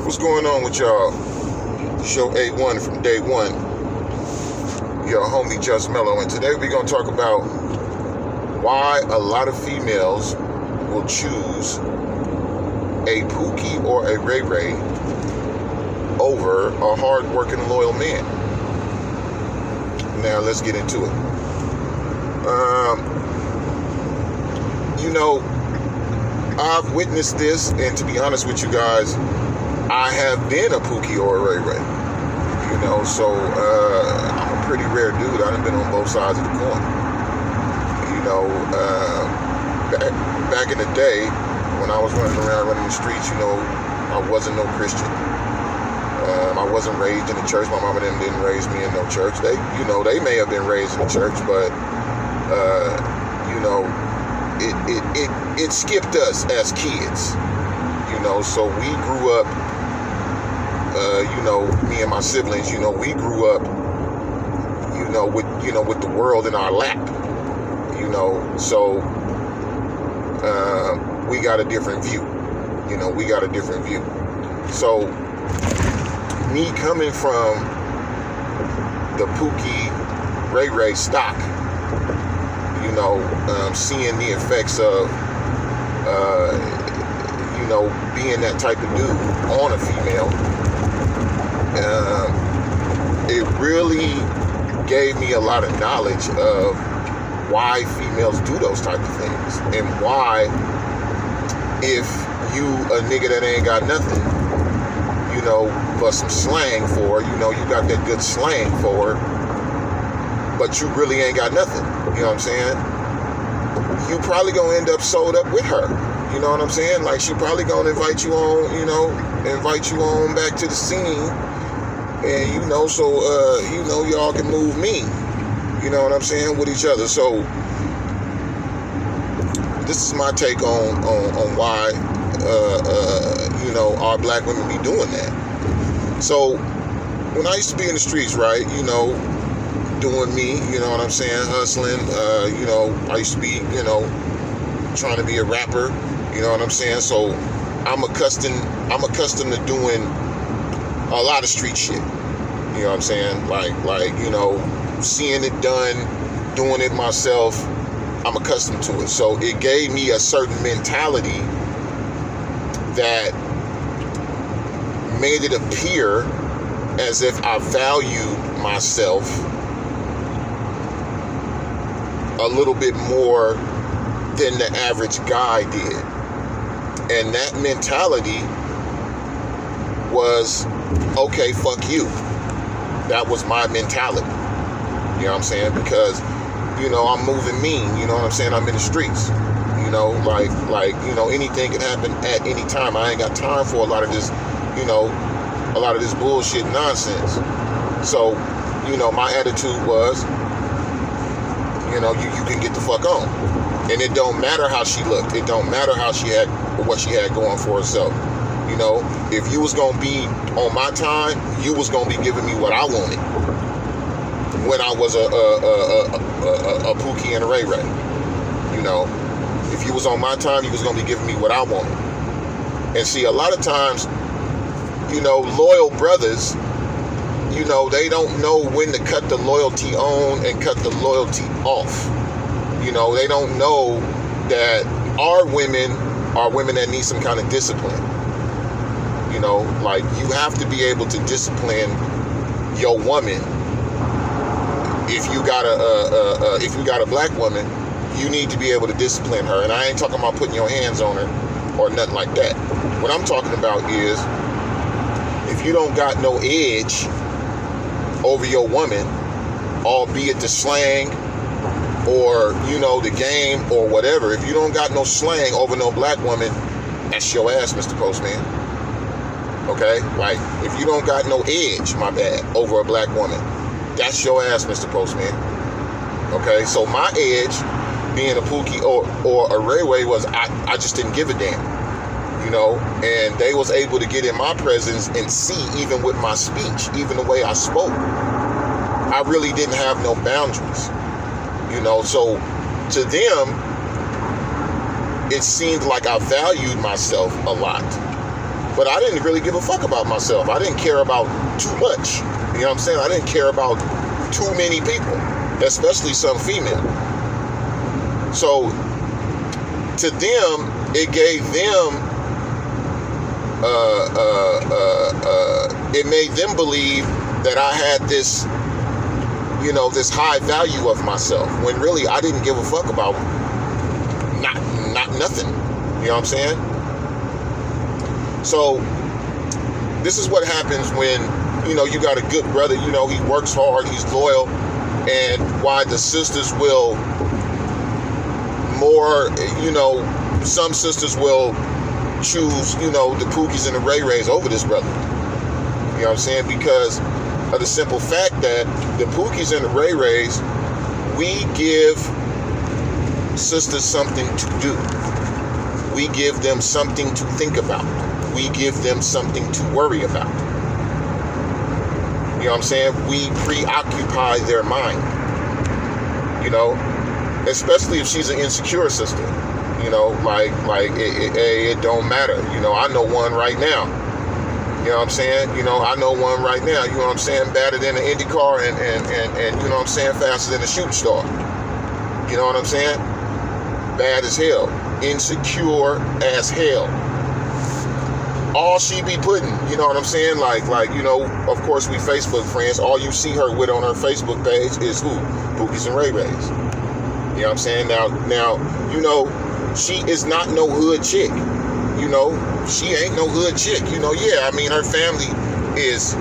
What's going on with y'all? Show 81 from day one. Your homie Just Mellow, and today we're going to talk about why a lot of females will choose a Pookie or a Ray Ray over a hard-working, loyal man. Now let's get into it. I've witnessed this, and to be honest with you guys, I have been a Pookie or a Ray Ray. So I'm a pretty rare dude. I've been on both sides of the coin. Back in the day, when I was running the streets, I wasn't no Christian. I wasn't raised in the church. My mama and them didn't raise me in no church. They may have been raised in the church, but it skipped us as kids. So we grew up. Me and my siblings, we grew up, with the world in our lap. So we got a different view. So me coming from the Pookie Ray Ray stock, seeing the effects of, being that type of dude on a female, it really gave me a lot of knowledge of why females do those type of things, and why, if you a nigga that ain't got nothing, but some slang for, you got that good slang for her, but you really ain't got nothing, you know what I'm saying? You probably gonna end up sold up with her, you know what I'm saying? Like, she probably gonna invite you on back to the scene, and y'all can move me, you know what I'm saying, with each other. So this is my take on why our black women be doing that. So when I used to be in the streets, right, doing me, you know what I'm saying, hustling, I used to be, trying to be a rapper, you know what I'm saying? So I'm accustomed to doing a lot of street shit. You know what I'm saying? Like, seeing it done, doing it myself, I'm accustomed to it. So it gave me a certain mentality that made it appear as if I valued myself a little bit more than the average guy did. And that mentality was, okay, fuck you. That was my mentality. You know what I'm saying? Because, I'm moving mean, you know what I'm saying? I'm in the streets. Anything can happen at any time. I ain't got time for a lot of this, bullshit nonsense. So, my attitude was, you can get the fuck on. And it don't matter how she looked. It don't matter how she had, what she had going for herself. If you was going to be on my time, you was going to be giving me what I wanted when I was a Pookie and a Ray Ray. If you was on my time, you was going to be giving me what I wanted. And see, a lot of times, loyal brothers, they don't know when to cut the loyalty on and cut the loyalty off. They don't know that our women are women that need some kind of discipline. Like, you have to be able to discipline your woman. If you got a black woman, you need to be able to discipline her. And I ain't talking about putting your hands on her or nothing like that. What I'm talking about is, if you don't got no edge over your woman, albeit the slang or, the game or whatever, if you don't got no slang over no black woman, that's your ass, Mr. Postman. Okay? Like, if you don't got no edge, my bad, over a black woman, that's your ass, Mr. Postman. Okay? So my edge, being a Pookie or a Ray Ray, was I just didn't give a damn. And they was able to get in my presence and see, even with my speech, even the way I spoke, I really didn't have no boundaries. So to them, it seemed like I valued myself a lot. But I didn't really give a fuck about myself. I didn't care about too much. You know what I'm saying? I didn't care about too many people, especially some female. So to them, it gave them, it made them believe that I had this, you know, this high value of myself, when really I didn't give a fuck about not nothing. You know what I'm saying? So this is what happens when, you know, you got a good brother, you know, he works hard, he's loyal, and why the sisters will more, you know, some sisters will choose, you know, the Pookies and the Ray Rays over this brother. You know what I'm saying? Because of the simple fact that the Pookies and the Ray Rays, we give sisters something to do. We give them something to think about. We give them something to worry about. You know what I'm saying? We preoccupy their mind. You know, especially if she's an insecure sister. You know, like it don't matter. You know, I know one right now. You know what I'm saying? You know, I know one right now. You know what I'm saying? Better than an Indy car and you know what I'm saying? Faster than a shooting star. You know what I'm saying? Bad as hell. Insecure as hell. All she be putting, you know what I'm saying? Like, you know, of course we Facebook friends. All you see her with on her Facebook page is who? Pookies and Ray Rays. You know what I'm saying? Now, you know, she is not no hood chick. You know, she ain't no hood chick. You know, yeah, I mean, her family is,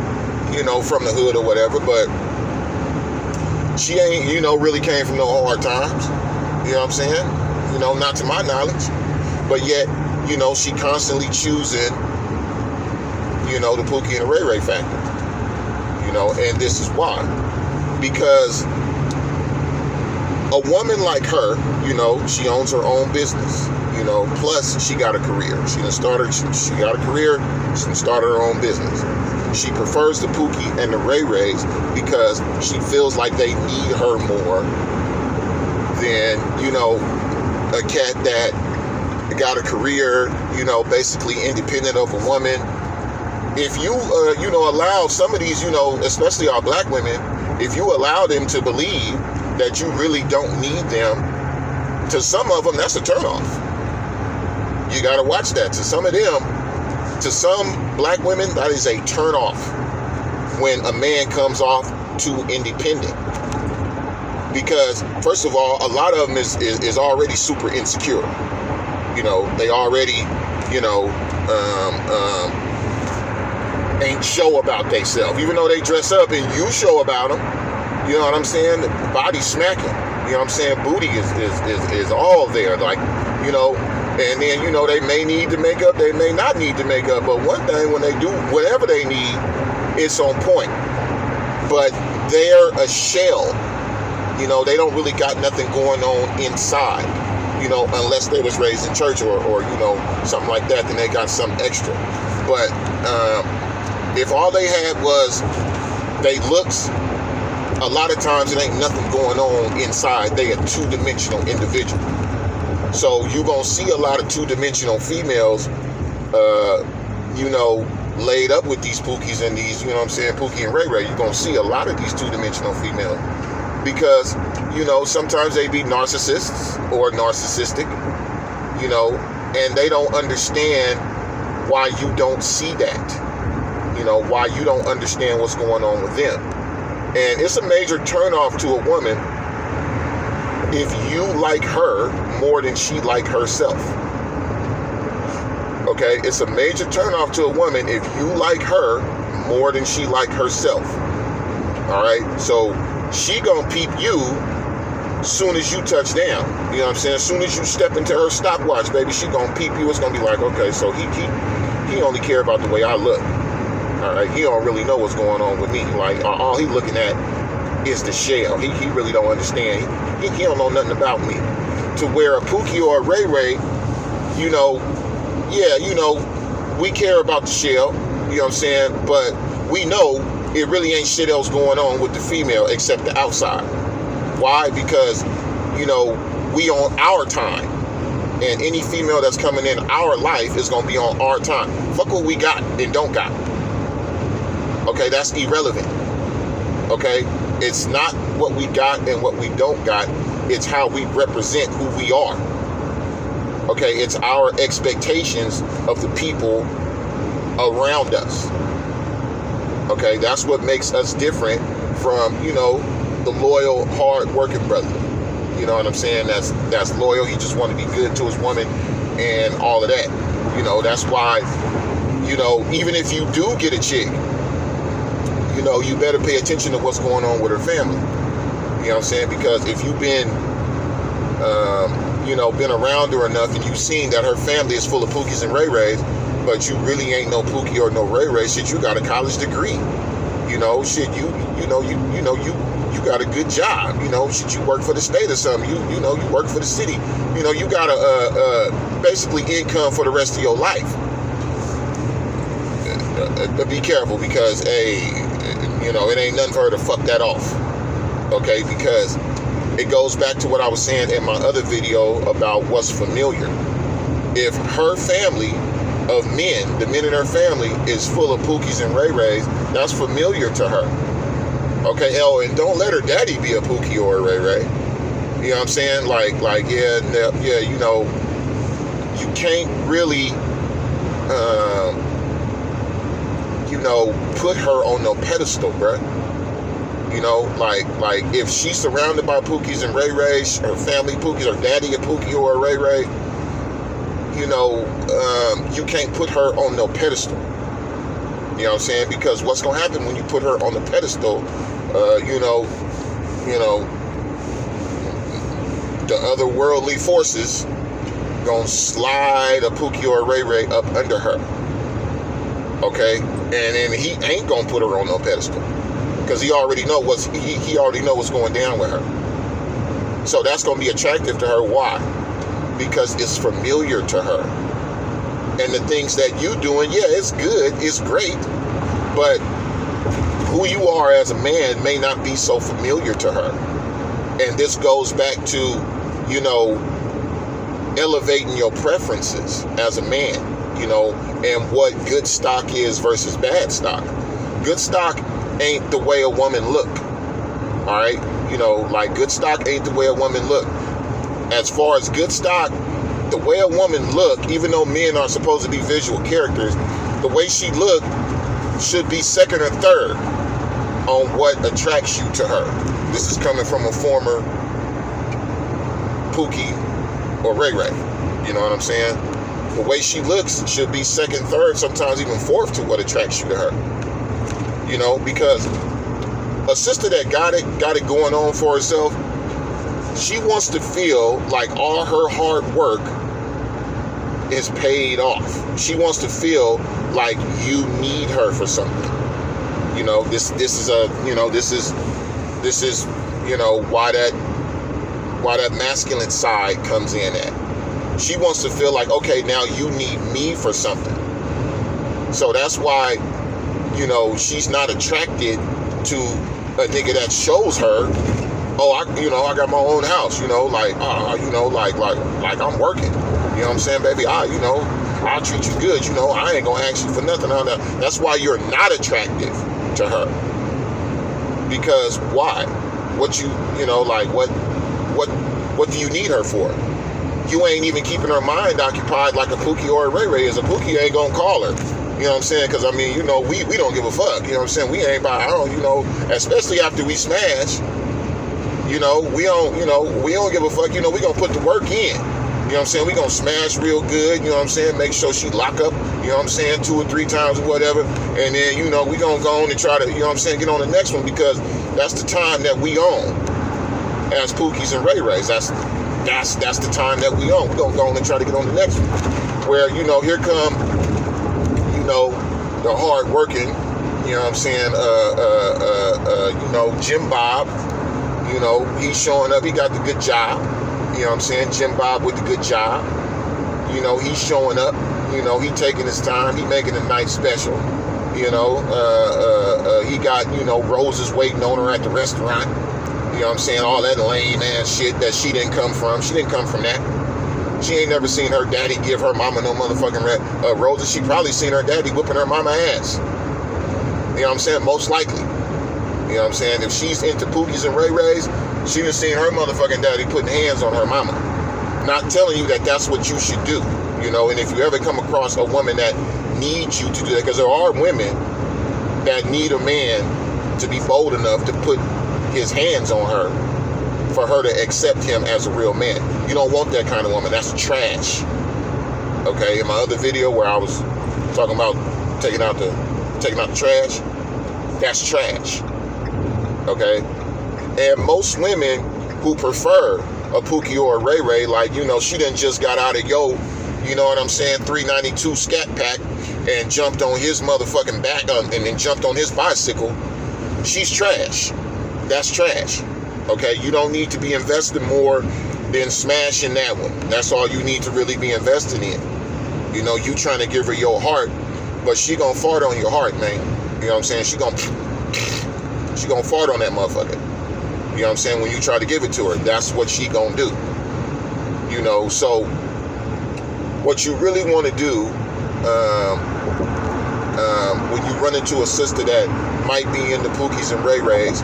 you know, from the hood or whatever, but she ain't, you know, really came from no hard times. You know what I'm saying? You know, not to my knowledge. But yet, you know, she constantly choosing, you know, the Pookie and the Ray Ray factor. You know, and this is why. Because a woman like her, you know, she owns her own business, you know, plus she got a career. She got a career, she started her own business. She prefers the Pookie and the Ray Rays because she feels like they need her more than, you know, a cat that got a career, you know, basically independent of a woman. If you, you know, allow some of these, you know, especially our black women, if you allow them to believe that you really don't need them, to some of them, that's a turnoff. You got to watch that. To some of them, to some black women, that is a turnoff when a man comes off too independent. Because, first of all, a lot of them is already super insecure. You know, they already, you know, ain't show about themselves. Even though they dress up and you show about them, you know what I'm saying? The body smacking. You know what I'm saying? Booty is all there. Like, you know, and then, you know, they may need the makeup, they may not need the makeup. But one thing, when they do whatever they need, it's on point. But they're a shell. You know, they don't really got nothing going on inside. You know, unless they was raised in church or you know, something like that, then they got something extra. But if all they had was they looks, a lot of times it ain't nothing going on inside. They a two-dimensional individual. So you gonna see a lot of two-dimensional females, you know, laid up with these Pookies and these, you know what I'm saying, Pookie and Ray Ray. You're gonna see a lot of these two-dimensional females because, you know, sometimes they be narcissists or narcissistic, you know, and they don't understand why you don't see that. You know, why you don't understand what's going on with them. And it's a major turnoff to a woman if you like her more than she like herself. Okay, it's a major turnoff to a woman if you like her more than she like herself. All right, so she gonna peep you soon as you touch down. You know what I'm saying? As soon as you step into her stopwatch, baby, she gonna peep you. It's gonna be like, okay, so he only care about the way I look. All right, he don't really know what's going on with me. Like, all he looking at is the shell. He really don't understand. He don't know nothing about me. To where a Pookie or a Ray Ray, you know, yeah, you know, we care about the shell, you know what I'm saying? But we know it really ain't shit else going on with the female except the outside. Why? Because, you know, we on our time. And any female that's coming in our life is going to be on our time. Fuck what we got and don't got. Okay, that's irrelevant. Okay, it's not what we got and what we don't got. It's how we represent who we are. Okay, it's our expectations of the people around us. Okay, that's what makes us different from, you know, the loyal, hard-working brother. You know what I'm saying? That's loyal. He just want to be good to his woman and all of that. You know, that's why, you know, even if you do get a chick, you know, you better pay attention to what's going on with her family. You know what I'm saying? Because if you've been, you know, been around her enough and you've seen that her family is full of Pookies and Ray Rays, but you really ain't no Pookie or no Ray Ray, shit, you got a college degree. You know, shit, you got a good job. You know, shit, you work for the state or something. You know, you work for the city. You know, you got a basically income for the rest of your life. Be careful because, hey, you know, it ain't nothing for her to fuck that off. Okay, because it goes back to what I was saying in my other video about what's familiar. If her family of men, the men in her family is full of Pookies and Ray Rays, that's familiar to her. Okay, and don't let her daddy be a Pookie or a Ray Ray. You know what I'm saying? Like, yeah, you know, you can't really, you know, put her on no pedestal, bruh. You know, like if she's surrounded by Pookies and Ray Rays, her family Pookies, her daddy a Pookie or a Ray Ray, you know, you can't put her on no pedestal. You know what I'm saying? Because what's going to happen when you put her on the pedestal, you know, the other worldly forces going to slide a Pookie or a Ray Ray up under her. Okay? And then he ain't going to put her on no pedestal. Because he already know he already know what's going down with her. So that's going to be attractive to her. Why? Because it's familiar to her. And the things that you doing, yeah, it's good, it's great, but who you are as a man may not be so familiar to her. And this goes back to, you know, elevating your preferences as a man, you know, and what good stock is versus bad stock. Good stock ain't the way a woman look. All right, you know, like good stock ain't the way a woman look. As far as good stock, the way a woman look, even though men are supposed to be visual characters, the way she look should be second or third on what attracts you to her. This is coming from a former Pookie or Ray Ray. You know what I'm saying? The way she looks should be second, third, sometimes even fourth to what attracts you to her. You know, because a sister that got it going on for herself, she wants to feel like all her hard work is paid off. She wants to feel like you need her for something. You know, this is you know why that masculine side comes in at. She wants to feel like, okay, now you need me for something. So that's why, you know, she's not attracted to a nigga that shows her, oh, I got my own house, you know, like, you know, like I'm working, you know what I'm saying, baby, I'll treat you good, you know, I ain't gonna ask you for nothing on that. That's why you're not attractive to her. Because why? What you know, like, what do you need her for? You ain't even keeping her mind occupied like a Pookie or a Ray Ray is. A Pookie ain't gonna call her. You know what I'm saying? Because, I mean, you know, we don't give a fuck. You know what I'm saying? We ain't you know, especially after we smash, you know, we don't give a fuck. You know, we gonna put the work in. You know what I'm saying? We gonna smash real good. You know what I'm saying? Make sure she lock up, you know what I'm saying, 2 or 3 times or whatever. And then, you know, we gonna go on and try to, you know what I'm saying, get on the next one, because that's the time that we own as Pookies and Ray Rays. That's the time that we own. We gonna go on and try to get on the next one. Where, you know, here come, you know, the hard working, you know what I'm saying, you know, Jim Bob, you know, he's showing up, he got the good job, you know what I'm saying, Jim Bob with the good job, you know, he's showing up, you know, he taking his time, he making a nice special, you know, he got, you know, roses waiting on her at the restaurant, you know what I'm saying, all that lame ass shit that she didn't come from that. She ain't never seen her daddy give her mama no motherfucking roses. She probably seen her daddy whipping her mama ass. You know what I'm saying? Most likely. You know what I'm saying? If she's into Pookies and Ray Rays, she done seen her motherfucking daddy putting hands on her mama. Not telling you that that's what you should do. You know, and if you ever come across a woman that needs you to do that, because there are women that need a man to be bold enough to put his hands on her for her to accept him as a real man. You don't want that kind of woman. That's trash. Okay, in my other video where I was talking about taking out the trash, that's trash. Okay, and most women who prefer a Pookie or a Ray Ray, like, you know, she done just got out of you know what I'm saying, 392 Scat Pack and jumped on his motherfucking back and then jumped on his bicycle. She's trash. That's trash. Okay, you don't need to be investing more than smashing that one. That's all you need to really be investing in. You know, you trying to give her your heart, but she gonna fart on your heart, man. You know what I'm saying? She gonna fart on that motherfucker. You know what I'm saying? When you try to give it to her, that's what she gonna do. You know, so what you really want to do when you run into a sister that might be into Pookies and Ray Rays,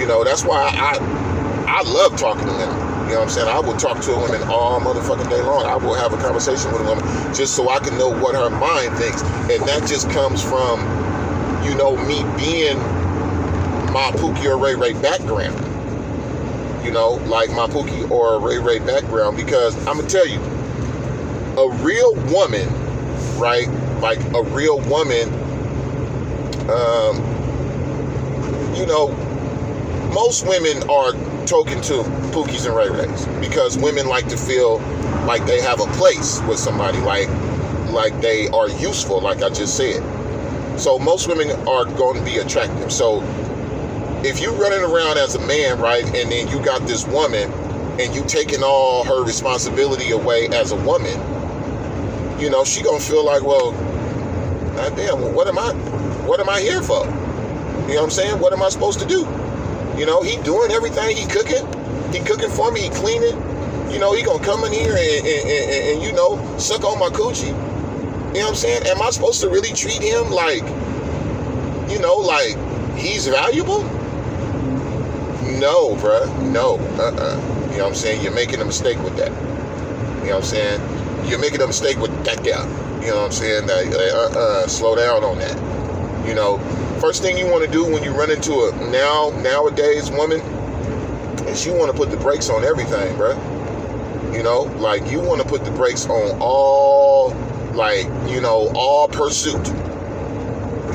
you know, that's why I love talking to women. You know what I'm saying? I will talk to a woman all motherfucking day long. I will have a conversation with a woman just so I can know what her mind thinks. And that just comes from, you know, me being my Pookie or Ray Ray background. You know, like my Pookie or Ray Ray background, because I'm going to tell you, a real woman, right? Like a real woman, you know, most women are token to Pookies and Ray Rays because women like to feel like they have a place with somebody, like they are useful, like I just said. So most women are going to be attractive. So if you're running around as a man, right, and then you got this woman and you taking all her responsibility away as a woman, you know, she gonna feel like, well, goddamn, well, what am I here for? You know what I'm saying? What am I supposed to do? You know, he doing everything. He cooking for me. He cleaning. You know, he gonna come in here and you know, suck on my coochie. You know what I'm saying? Am I supposed to really treat him like, you know, like he's valuable? No, bruh. No. You know what I'm saying? You're making a mistake with that. You know what I'm saying? You're making a mistake with that guy. You know what I'm saying? Slow down on that. You know, first thing you want to do when you run into a nowadays woman is you want to put the brakes on everything, bruh. You know, like you want to put the brakes on all, like, you know, all pursuit.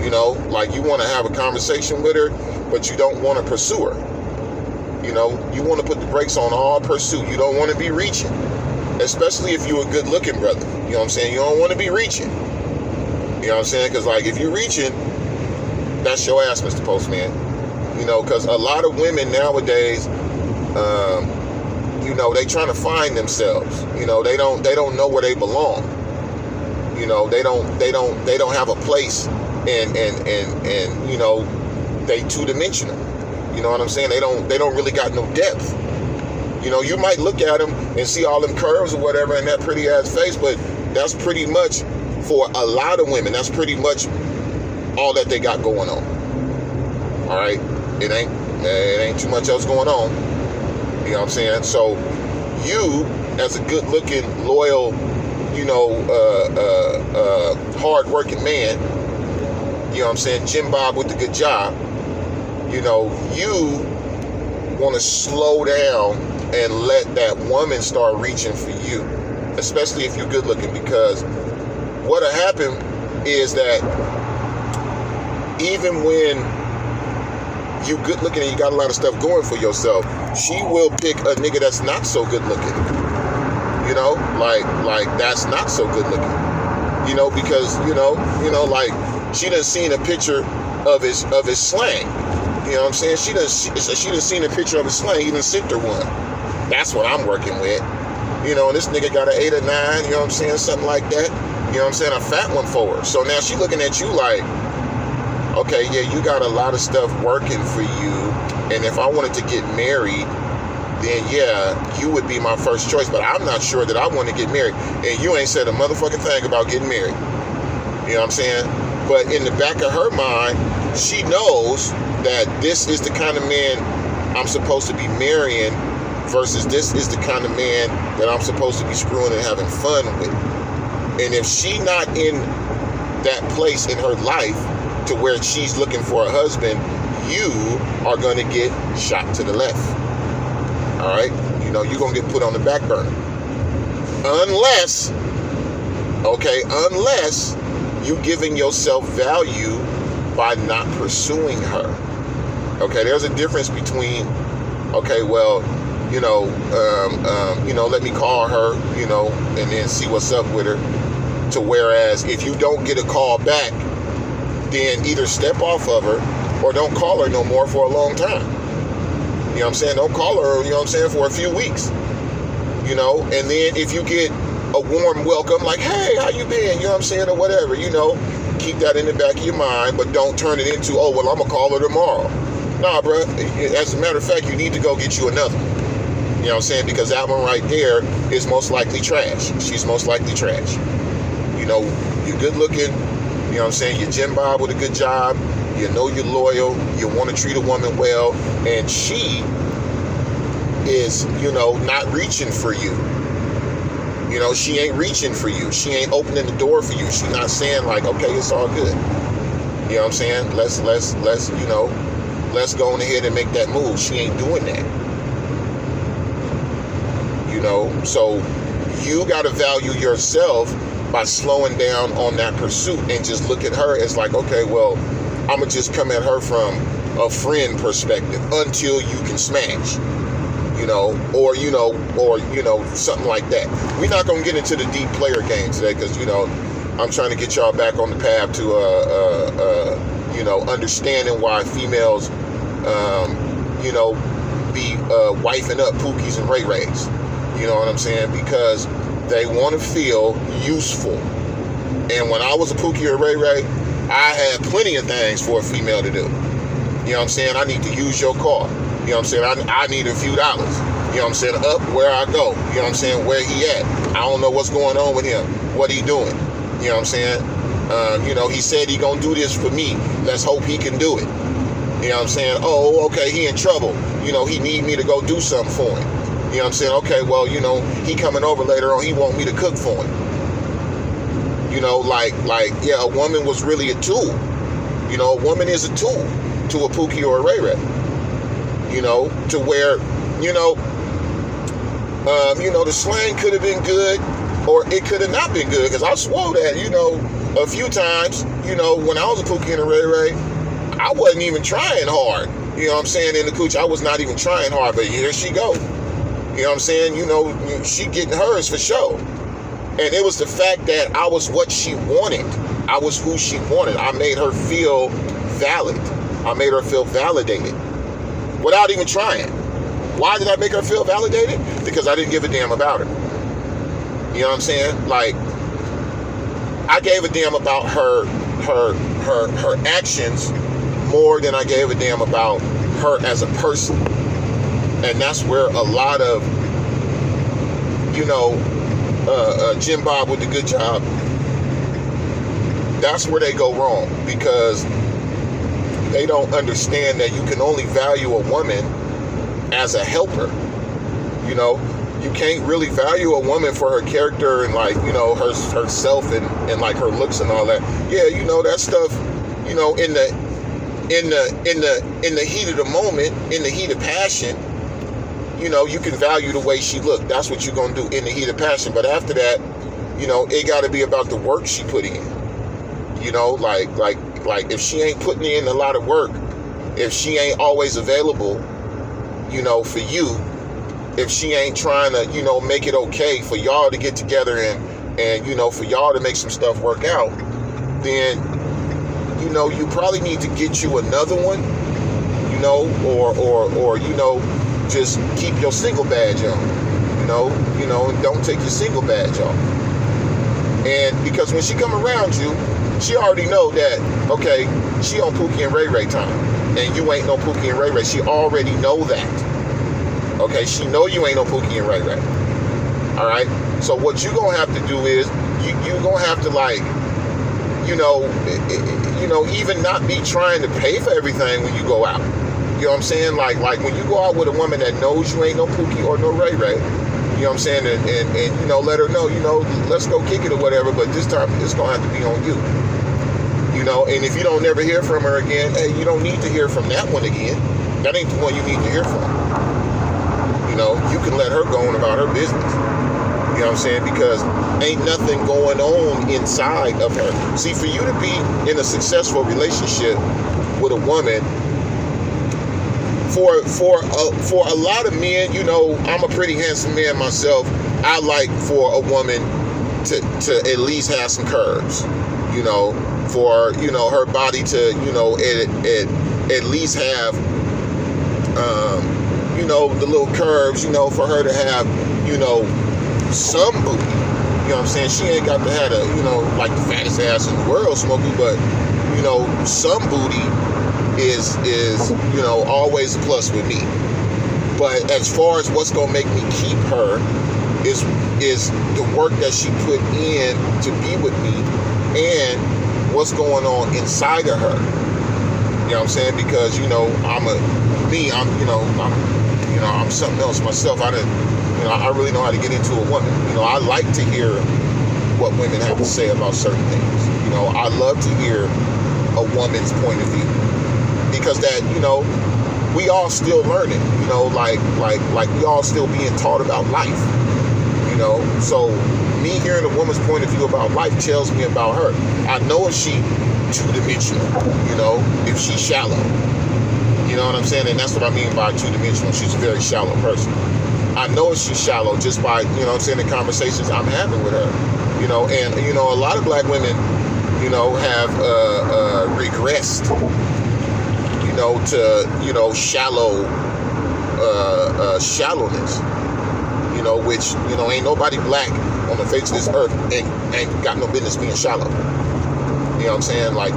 You know, like you want to have a conversation with her, but you don't want to pursue her. You know, you want to put the brakes on all pursuit. You don't want to be reaching. Especially if you're a good looking brother. You know what I'm saying? You don't want to be reaching. You know what I'm saying? Because, like, if you're reaching, that's your ass, Mr. Postman. You know, because a lot of women nowadays, you know, they trying to find themselves. You know, they don't know where they belong. You know, they don't have a place, and you know, they two-dimensional. You know what I'm saying? They don't really got no depth. You know, you might look at them and see all them curves or whatever in that pretty ass face, but that's pretty much, for a lot of women, that's pretty much all that they got going on. All right, it ain't too much else going on. You know what I'm saying? So you, as a good-looking, loyal, you know, hard-working man, you know what I'm saying, Jim Bob with the good job, you know, you want to slow down and let that woman start reaching for you, especially if you're good looking, because what'll happen is that even when you good looking and you got a lot of stuff going for yourself, she will pick a nigga that's not so good looking. You know, like that's not so good looking. You know, because you know, like she done seen a picture of his slang. You know what I'm saying? She done seen a picture of his slang. He done sent her one. That's what I'm working with. You know, and this nigga got an 8 or 9, you know what I'm saying? Something like that. You know what I'm saying? A fat one for her. So now she looking at you like, okay, yeah, you got a lot of stuff working for you. And if I wanted to get married, then yeah, you would be my first choice. But I'm not sure that I want to get married. And you ain't said a motherfucking thing about getting married. You know what I'm saying? But in the back of her mind, she knows that this is the kind of man I'm supposed to be marrying versus this is the kind of man that I'm supposed to be screwing and having fun with. And if she not in that place in her life to where she's looking for a husband, you are going to get shot to the left. All right? You know, you're going to get put on the back burner. Unless you giving yourself value by not pursuing her. Okay, there's a difference between, okay, well, let me call her, and then see what's up with her. To whereas if you don't get a call back, then either step off of her or don't call her no more for a long time. You know what I'm saying? Don't call her, for a few weeks. And then if you get a warm welcome, like, hey, how you been? Or whatever, keep that in the back of your mind, but don't turn it into, oh, well, I'm going to call her tomorrow. Nah, bro. As a matter of fact, you need to go get you another. You know what I'm saying? Because that one right there is most likely trash. She's most likely trash. You're good looking. You know what I'm saying? You're Jim Bob with a good job. You know you're loyal. You want to treat a woman well. And she is, not reaching for you. She ain't reaching for you. She ain't opening the door for you. She's not saying like, okay, it's all good. You know what I'm saying? Let's go on ahead and make that move. She ain't doing that. So you got to value yourself by slowing down on that pursuit and just look at her as like, okay, well, I'm going to just come at her from a friend perspective until you can smash, or something like that. We're not going to get into the deep player game today because, I'm trying to get y'all back on the path to, understanding why females, be wifing up Pookies and Ray Rays. You know what I'm saying? Because they want to feel useful. And when I was a Pookie or Ray Ray, I had plenty of things for a female to do. You know what I'm saying? I need to use your car. You know what I'm saying? I need a few dollars. You know what I'm saying? Up where I go. You know what I'm saying? Where he at? I don't know what's going on with him. What he doing? You know what I'm saying? He said he gonna do this for me. Let's hope he can do it. You know what I'm saying? Oh, okay, he in trouble. He need me to go do something for him. You know what I'm saying? Okay, well, he coming over later on. He want me to cook for him. Yeah, a woman was really a tool. A woman is a tool to a Pookie or a Ray Ray. To where, the slang could have been good or it could have not been good. Because I swore that, a few times, when I was a Pookie and a Ray Ray, I wasn't even trying hard. You know what I'm saying? In the cooch, I was not even trying hard, but here she go. You know what I'm saying? She getting hers for sure. And it was the fact that I was what she wanted. I was who she wanted. I made her feel valid. I made her feel validated without even trying. Why did I make her feel validated? Because I didn't give a damn about her. You know what I'm saying? Like, I gave a damn about her actions more than I gave a damn about her as a person. And that's where a lot of, Jim Bob with the good job, that's where they go wrong. Because they don't understand that you can only value a woman as a helper. You can't really value a woman for her character and herself and like her looks and all that. Yeah, that stuff, in the heat of the moment, in the heat of passion, you can value the way she looked. That's what you're going to do in the heat of passion. But after that, it got to be about the work she put in. Like if she ain't putting in a lot of work, if she ain't always available, for you, if she ain't trying to, make it okay for y'all to get together and for y'all to make some stuff work out, then, you probably need to get you another one, or just keep your single badge on, and don't take your single badge off. And because when she come around you, she already know that, okay, she on Pookie and Ray Ray time, and you ain't no Pookie and Ray Ray. She already know that. Okay, she know you ain't no Pookie and Ray Ray. All right. So what you gonna have to do is you gonna have to, like, even not be trying to pay for everything when you go out. You know what I'm saying? Like when you go out with a woman that knows you ain't no Pookie or no Ray Ray, you know what I'm saying? And let her know, let's go kick it or whatever, but this time it's going to have to be on you. And if you don't never hear from her again, hey, you don't need to hear from that one again. That ain't the one you need to hear from. You can let her go on about her business. You know what I'm saying? Because ain't nothing going on inside of her. See, for you to be in a successful relationship with a woman, for a lot of men, I'm a pretty handsome man myself. I like for a woman to at least have some curves, for her body to at least have the little curves, for her to have some booty. You know what I'm saying? She ain't got to have like the fattest ass in the world, Smokey, but some booty is always a plus with me. But as far as what's gonna make me keep her is the work that she put in to be with me and what's going on inside of her. You know what I'm saying? Because I'm something else myself. I really know how to get into a woman. I like to hear what women have to say about certain things. I love to hear a woman's point of view. Because that, we all still learning, like we all still being taught about life, So me hearing a woman's point of view about life tells me about her. I know if she two-dimensional, if she's shallow. You know what I'm saying? And that's what I mean by two-dimensional. She's a very shallow person. I know if she's shallow just by, the conversations I'm having with her. And a lot of black women, have regressed to shallow shallowness, which ain't nobody black on the face of this earth ain't got no business being shallow. You know what I'm saying? Like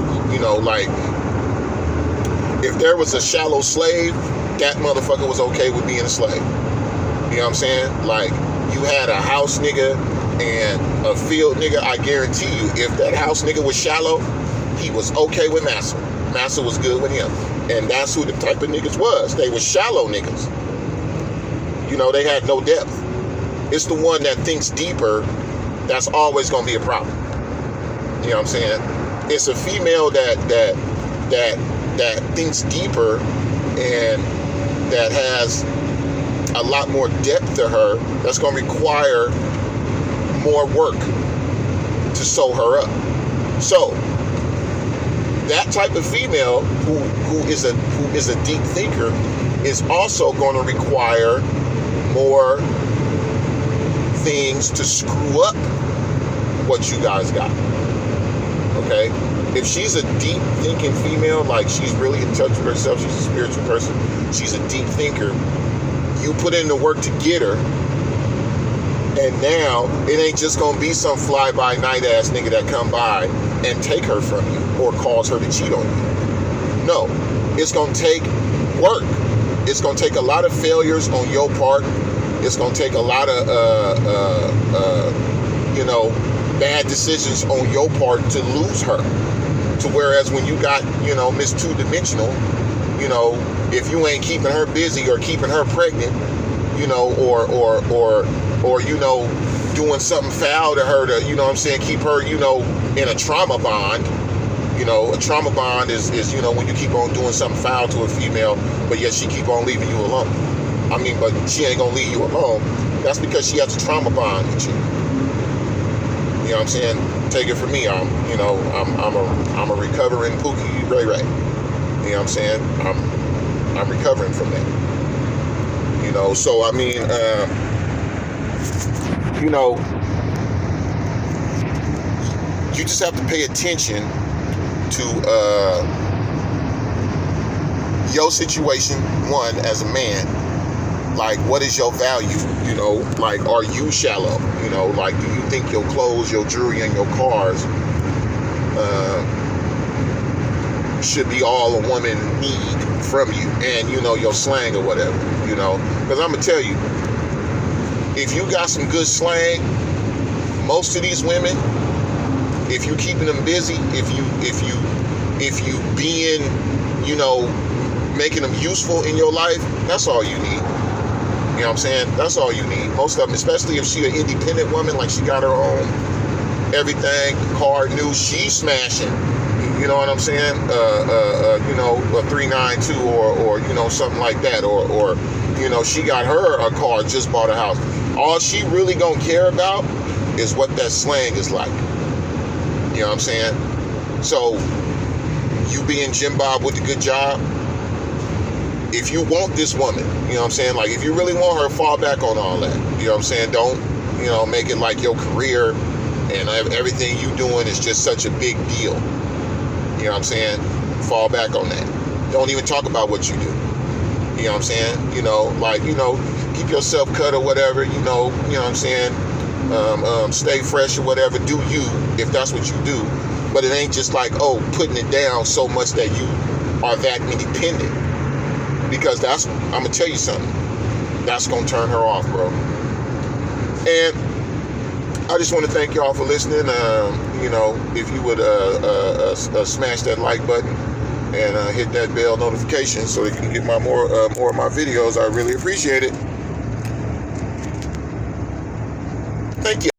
if there was a shallow slave, that motherfucker was okay with being a slave. You know what I'm saying? Like you had a house nigga and a field nigga, I guarantee you, if that house nigga was shallow, he was okay with Massa. Massa was good with him. And that's who the type of niggas was. They were shallow niggas. They had no depth. It's the one that thinks deeper that's always going to be a problem. You know what I'm saying? It's a female that thinks deeper and that has a lot more depth to her that's going to require more work to sew her up. So that type of female who is a deep thinker is also going to require more things to screw up what you guys got. Okay? If she's a deep thinking female, like she's really in touch with herself, she's a spiritual person, she's a deep thinker, you put in the work to get her, and now it ain't just gonna be some fly-by-night ass nigga that come by and take her from you or cause her to cheat on you. No, it's gonna take work. It's gonna take a lot of failures on your part. It's gonna take a lot of bad decisions on your part to lose her. To whereas when you got Miss Two-Dimensional, if you ain't keeping her busy or keeping her pregnant, or doing something foul to her to, keep her, in a trauma bond. A trauma bond is when you keep on doing something foul to a female, but yet she keep on leaving you alone. But she ain't gonna leave you alone. That's because she has a trauma bond with you. You know what I'm saying? Take it from me. I'm a recovering Pookie Ray Ray. You know what I'm saying? I'm recovering from that. So I mean, you just have to pay attention to your situation, one, as a man. Like, what is your value? Like, are you shallow? Like, do you think your clothes, your jewelry, and your cars should be all a woman need? from you, and you know, your slang or whatever, you know. Because I'm gonna tell you, if you got some good slang, most of these women, if you keeping them busy, if you being, you know, making them useful in your life, that's all you need. You know what I'm saying? That's all you need. Most of them, especially if she an independent woman, like she got her own everything, car new, she's smashing. You know what I'm saying? You know, a 392 or you know, something like that, or you know, she got her a car, just bought a house. All she really gonna care about is what that slang is like. You know what I'm saying? So, you being Jim Bob with the good job, if you want this woman, you know what I'm saying? Like, if you really want her, fall back on all that. You know what I'm saying? Don't, you know, make it like your career and everything you doing is just such a big deal. You know what I'm saying? Fall back on that. Don't even talk about what you do. You know what I'm saying? You know, like, you know, keep yourself cut or whatever, you know what I'm saying? Stay fresh or whatever. Do you, if that's what you do. But it ain't just like, oh, putting it down so much that you are that independent. Because that's, I'm going to tell you something. That's going to turn her off, bro. And I just want to thank y'all for listening. You know, if you would smash that like button and hit that bell notification so you can get my more of my videos, I really appreciate it. Thank you.